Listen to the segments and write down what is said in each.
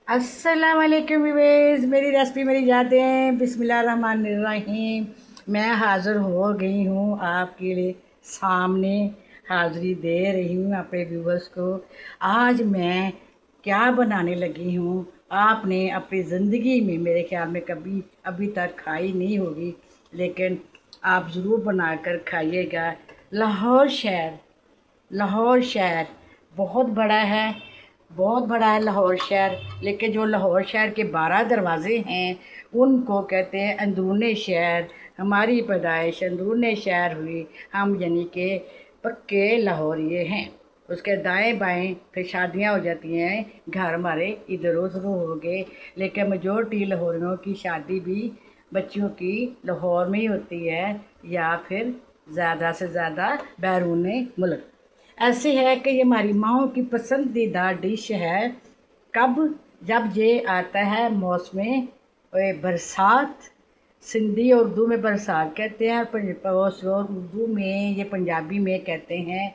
अस्सलाम वालेकुम व्यूअर्स, मेरी रेसिपी मेरी यादें बिस्मिल्लाहिर्रहमानिर्रहीम। मैं हाज़िर हो गई हूँ आपके लिए सामने, हाज़िरी दे रही हूँ अपने व्यूअर्स को। आज मैं क्या बनाने लगी हूँ, आपने अपनी ज़िंदगी में मेरे ख्याल में कभी अभी तक खाई नहीं होगी, लेकिन आप ज़रूर बनाकर खाइएगा। लाहौर शहर बहुत बड़ा है, बहुत बड़ा है लाहौर शहर। लेकिन जो लाहौर शहर के 12 दरवाज़े हैं उनको कहते हैं अंदरूनी शहर। हमारी पैदाइश अंदरूनी शहर हुई, हम यानी कि पक्के लाहौरिये हैं। उसके दाएं बाएं फिर शादियां हो जाती हैं, घर हमारे इधर उधर हो गए, लेकिन मेजोरिटी लाहौरियों की शादी भी बच्चियों की लाहौर में ही होती है, या फिर ज़्यादा से ज़्यादा बैरून मुल्क। ऐसे है कि ये हमारी माँओं की पसंदीदा डिश है। कब? जब ये आता है मौसम बरसात। सिंधी और उर्दू में बरसात कहते हैं, और उर्दू में ये पंजाबी में कहते हैं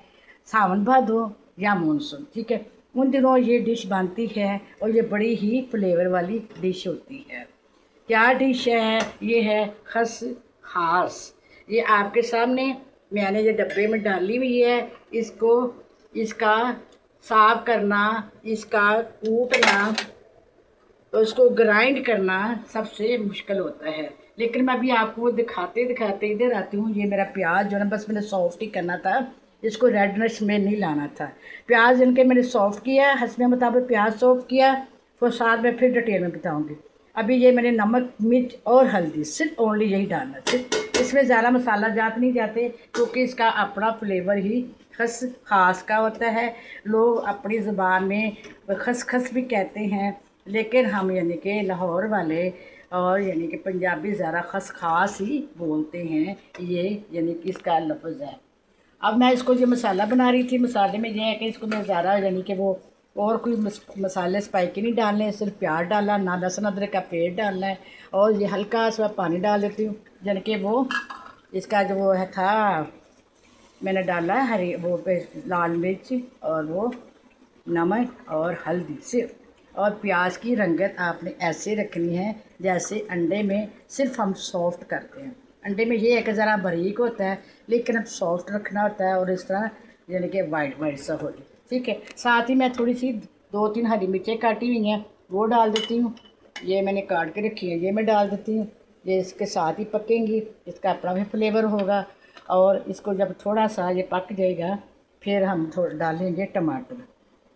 सावन भादो या मानसून। ठीक है, उन दिनों ये डिश बनती है और ये बड़ी ही फ्लेवर वाली डिश होती है। क्या डिश है? ये है खस खास। ये आपके सामने मैंने ये डब्बे में डाली हुई है। इसको इसका साफ करना, इसका कूटना, तो इसको ग्राइंड करना सबसे मुश्किल होता है। लेकिन मैं अभी आपको दिखाते दिखाते इधर आती हूँ। ये मेरा प्याज जो है ना, बस मैंने सॉफ्ट ही करना था, इसको रेडनेस में नहीं लाना था। प्याज इनके मैंने सॉफ्ट किया, हंसने मुताबिक प्याज सॉफ्ट किया, फिर साथ में फिर डिटेल में बताऊँगी। अभी ये मैंने नमक मिर्च और हल्दी सिर्फ ओनली यही डालना, सिर्फ इसमें ज़्यादा मसाला जात नहीं जाते, क्योंकि इसका अपना फ्लेवर ही खस खास का होता है। लोग अपनी ज़ुबान में खस खस भी कहते हैं, लेकिन हम यानी कि लाहौर वाले और यानी कि पंजाबी ज़रा खस खास ही बोलते हैं। ये यानी कि इसका लफ्ज़ है। अब मैं इसको जो मसाला बना रही थी, मसाले में ये है कि इसको मैं ज़्यादा यानी कि वो और कोई मसाले स्पाइकी नहीं डालने, सिर्फ प्याज डालना, ना लहसुन अदरक का पेस्ट डालना है, और ये हल्का सा पानी डाल देती हूँ। यानी कि वो इसका जो वो है था, मैंने डाला है हरी वो लाल मिर्च और वो नमक और हल्दी सिर्फ। और प्याज की रंगत आपने ऐसे रखनी है जैसे अंडे में सिर्फ हम सॉफ्ट करते हैं। अंडे में ये है कि ज़रा बारीक होता है, लेकिन अब सॉफ्ट रखना होता है, और इस तरह यानी कि वाइट वाइट सा हो जाए। ठीक है, साथ ही मैं थोड़ी सी 2-3 हरी मिर्चें काटी हुई हैं वो डाल देती हूँ। ये मैंने काट के रखी है, ये मैं डाल देती हूँ। ये इसके साथ ही पकेंगी, इसका अपना भी फ्लेवर होगा। और इसको जब थोड़ा सा ये पक जाएगा, फिर हम थोड़ा डालेंगे टमाटर।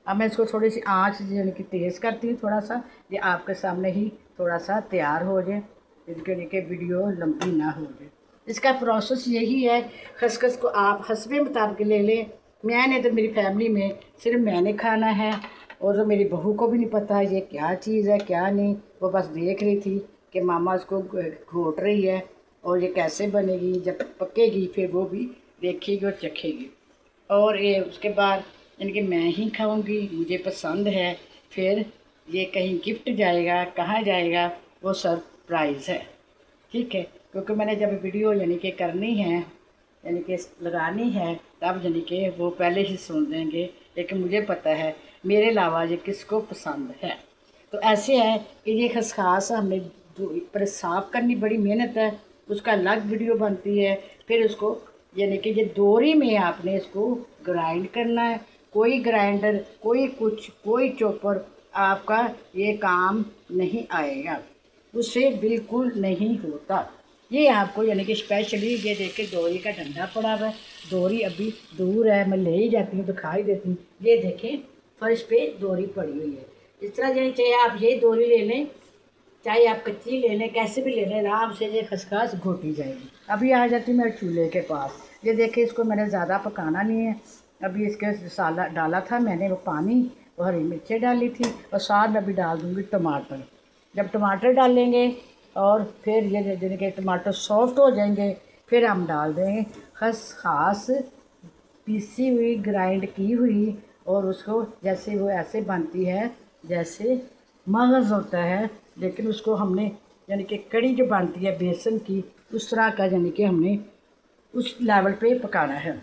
अब मैं इसको थोड़ी सी आँच यानी कि तेज़ करती हूँ थोड़ा सा, ये आपके सामने ही थोड़ा सा तैयार हो जाए, इसके लिए वीडियो लंबी ना हो जाए। इसका प्रोसेस यही है। खसखस को आप हस्बे मुताबिक ले लें। मैंने तो मेरी फैमिली में सिर्फ मैंने खाना है, और तो मेरी बहू को भी नहीं पता ये क्या चीज़ है क्या नहीं। वो बस देख रही थी कि मामा इसको घोट रही है, और ये कैसे बनेगी, जब पकेगी फिर वो भी देखेगी और चखेगी। और ये उसके बाद यानी मैं ही खाऊंगी, मुझे पसंद है। फिर ये कहीं गिफ्ट जाएगा, कहाँ जाएगा, वो सरप्राइज़ है। ठीक है, क्योंकि मैंने जब वीडियो यानी कि करनी है, यानी कि लगानी है, तब यानी कि वो पहले ही सुन देंगे। लेकिन मुझे पता है मेरे अलावा ये किसको पसंद है। तो ऐसे है कि ये खसखास हमें पर साफ़ करनी बड़ी मेहनत है, उसका अलग वीडियो बनती है। फिर उसको यानी कि ये दोरी में आपने इसको ग्राइंड करना है। कोई ग्राइंडर, कोई कुछ, कोई चॉपर आपका ये काम नहीं आएगा, उससे बिल्कुल नहीं होता। ये आपको यानी कि स्पेशली ये देख के दोरी का डंडा पड़ा हुआ है। दोरी अभी दूर है, मैं ले ही जाती हूँ, दिखाई देती हूँ। ये देखें फर्श पे दोरी पड़ी हुई है। इस तरह यानी चाहे आप ये दोरी ले लें, चाहे आप कच्ची ले लें, कैसे भी ले लें, आराम से ये खसखस घोटी जाएगी। अभी आ जाती हूँ मेरे चूल्हे के पास। ये देखिए, इसको मैंने ज़्यादा पकाना नहीं है। अभी इसके साला डाला था मैंने वो पानी, वो हरी मिर्चें डाली थी, और साथ में अभी डाल दूँगी टमाटर। जब टमाटर डालेंगे और फिर ये यानी कि टमाटर सॉफ्ट हो जाएंगे, फिर हम डाल देंगे खसखस पीसी हुई, ग्राइंड की हुई। और उसको जैसे वो ऐसे बनती है जैसे मगज़ होता है, लेकिन उसको हमने यानी कि कड़ी जो बनती है बेसन की, उस तरह का यानी कि हमने उस लेवल पे पकाना है।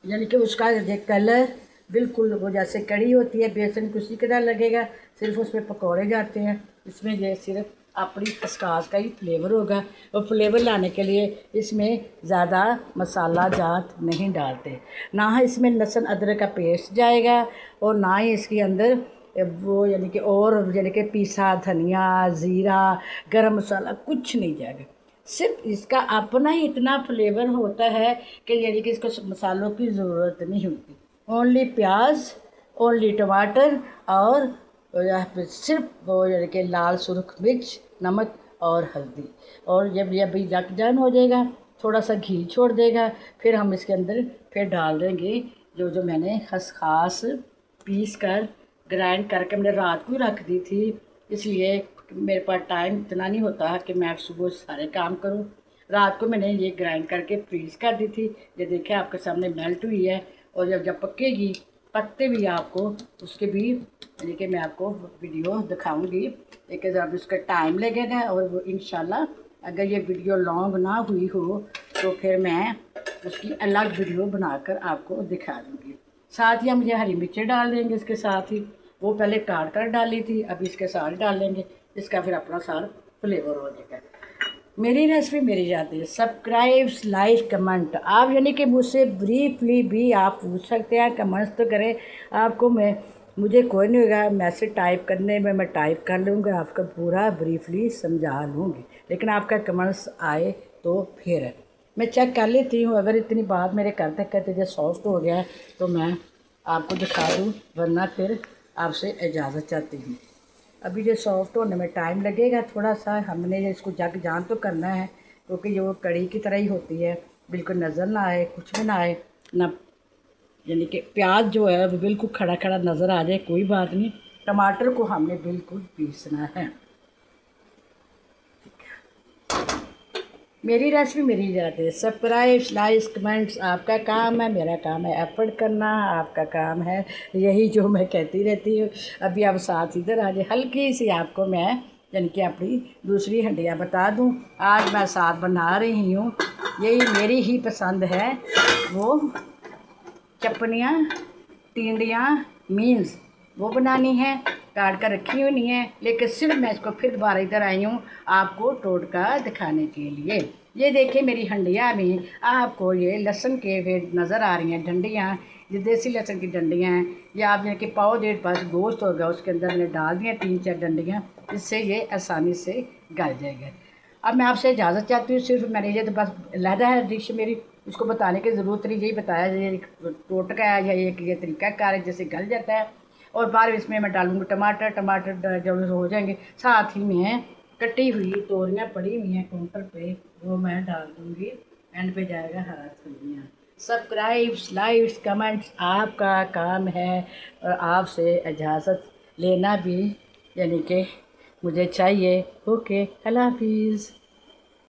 यानी कि उसका कलर बिल्कुल वो जैसे कड़ी होती है बेसन की उसी की तरह लगेगा, सिर्फ उसमें पकौड़े जाते हैं। इसमें ये सिर्फ अपनी खसकास का ही फ्लेवर होगा, और फ्लेवर लाने के लिए इसमें ज़्यादा मसाला जात नहीं डालते, ना ही इसमें लहसुन अदरक का पेस्ट जाएगा, और ना ही इसके अंदर वो यानी कि और यानी कि पीसा धनिया ज़ीरा गरम मसाला कुछ नहीं जाएगा। सिर्फ इसका अपना ही इतना फ्लेवर होता है कि यानी कि इसको मसालों की ज़रूरत नहीं होती। ओनली प्याज, ओनली टमाटर, और यहाँ पे सिर्फ वो यानी कि लाल सुर्ख मिर्च, नमक और हल्दी। और जब ये अभी जक जान हो जाएगा, थोड़ा सा घी छोड़ देगा, फिर हम इसके अंदर फिर डाल देंगे जो जो मैंने खसखस पीस कर ग्राइंड करके मैंने रात को ही रख दी थी, इसलिए मेरे पास टाइम इतना नहीं होता कि मैं सुबह सारे काम करूं। रात को मैंने ये ग्राइंड करके फ्रीज़ कर दी थी। ये देखिए आपके सामने मेल्ट हुई है, और जब जब पकेगी, पकते भी आपको उसके भी यानी कि मैं आपको वीडियो दिखाऊंगी, लेकिन जब उसका टाइम लगेगा। और वो इंशाल्लाह अगर ये वीडियो लॉन्ग ना हुई हो तो फिर मैं उसकी अलग वीडियो बनाकर आपको दिखा दूँगी। साथ ही हम ये हरी मिर्चें डाल देंगे इसके साथ ही, वो पहले काट कर डाली थी, अभी इसके साथ डाल लेंगे, इसका फिर अपना सारा फ्लेवर हो जाएगा। मेरी रेसिपी मेरी यादें, सब्सक्राइब लाइक कमेंट। आप यानी कि मुझसे ब्रीफली भी आप पूछ सकते हैं, कमेंट्स तो करें। आपको मुझे कोई नहीं होगा मैसेज टाइप करने में, मैं टाइप कर लूँगा, आपका पूरा ब्रीफली समझा लूँगी, लेकिन आपका कमेंट्स आए तो फिर मैं चेक कर लेती हूँ। अगर इतनी बात मेरे करते करते जो सॉफ्ट हो गया है तो मैं आपको दिखा दूँ, वरना फिर आपसे इजाज़त चाहती हूँ। अभी ये सॉफ्ट होने में टाइम लगेगा थोड़ा सा, हमने इसको जग जान तो करना है, क्योंकि ये वो कड़ी की तरह ही होती है, बिल्कुल नज़र ना आए, कुछ भी ना आए ना, यानी कि प्याज जो है वो बिल्कुल खड़ा खड़ा नज़र आ जाए कोई बात नहीं। टमाटर को हमने बिल्कुल पीसना है। मेरी रेसिपी मेरी यादें, सब्सक्राइब लाइक कमेंट्स आपका काम है, मेरा काम है एफर्ट करना, आपका काम है यही जो मैं कहती रहती हूँ। अभी आप साथ इधर आ जाए, हल्की सी आपको मैं यानी कि अपनी दूसरी हंडिया बता दूँ। आज मैं साथ बना रही हूँ, यही मेरी ही पसंद है, वो चपनियाँ टिंडियाँ मीन्स वो बनानी है, काट कर रखी हुई नहीं है, लेकिन सिर्फ मैं इसको फिर दोबारा इधर आई हूँ आपको टोटका दिखाने के लिए। ये देखिए मेरी हंडिया में आपको ये लहसुन के वे नज़र आ रही हैं डंडियाँ, ये देसी लहसुन की डंडियाँ हैं। ये आप यानी कि पाव डेढ़ पास गोश्त होगा उसके अंदर मैंने डाल दिया 3-4 डंडियाँ, इससे ये आसानी से गल जाएगा। अब मैं आपसे इजाज़त चाहती हूँ, सिर्फ मैंने ये तो बस लहदा है डिश मेरी, उसको बताने की ज़रूरत नहीं, यही बताया ये टोटका है या ये तरीका कार है जैसे गल जाता है। और बाद इसमें मैं डालूँगी टमाटर जब हो जाएंगे, साथ ही में कटी हुई तोरियाँ पड़ी हुई हैं काउंटर पे, वो मैं डाल दूँगी। एंड पे जाएगा हरा धनिया। सब्सक्राइब लाइक्स कमेंट्स आपका काम है, और आपसे इजाज़त लेना भी यानी कि मुझे चाहिए। ओके, अल्लाह हाफिज़।